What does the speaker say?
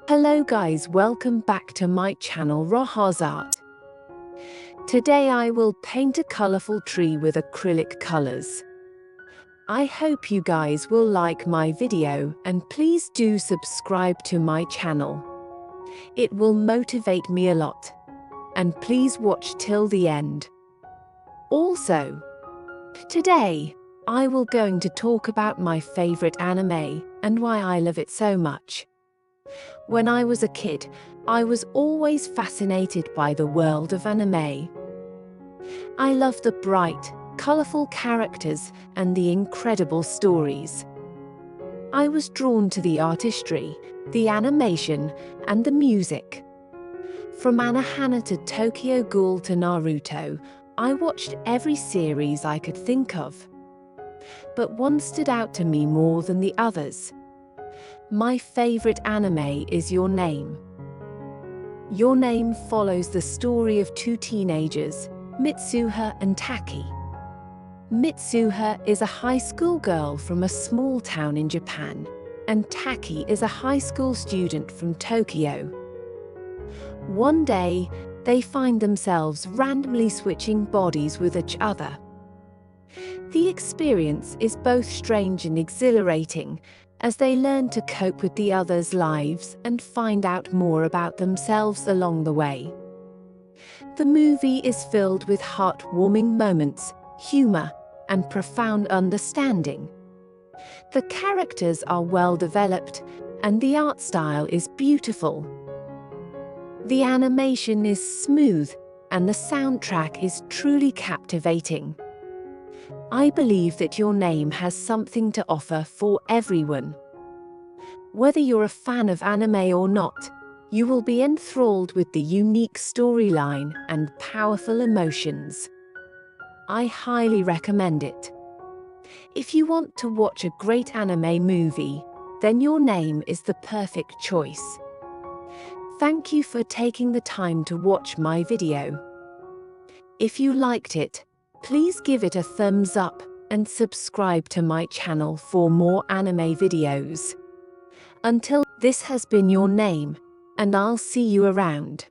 Hello guys, welcome back to my channel Roha's Art. Today I will paint a colorful tree with acrylic colors. I hope you guys will like my video and please do subscribe to my channel. It will motivate me a lot. And please watch till the end. Also, today I will going to talk about my favorite anime and why I love it so much. When I was a kid, I was always fascinated by the world of anime. I love the bright, colorful characters and the incredible stories. I was drawn to the artistry, the animation, and the music. From Anohana to Tokyo Ghoul to Naruto, I watched every series I could think of. But one stood out to me more than the others. My favorite anime is Your Name. Your Name follows the story of two teenagers, Mitsuha and Taki. Mitsuha is a high school girl from a small town in Japan, and Taki is a high school student from Tokyo. One day, they find themselves randomly switching bodies with each other. The experience is both strange and exhilarating, as they learn to cope with the others' lives and find out more about themselves along the way. The movie is filled with heartwarming moments, humor, and profound understanding. The characters are well developed, and the art style is beautiful. The animation is smooth, and the soundtrack is truly captivating. I believe that Your Name has something to offer for everyone. Whether you're a fan of anime or not, you will be enthralled with the unique storyline and powerful emotions. I highly recommend it. If you want to watch a great anime movie, then Your Name is the perfect choice. Thank you for taking the time to watch my video. If you liked it, please give it a thumbs up and subscribe to my channel for more anime videos. Until this has been Your Name, and I'll see you around.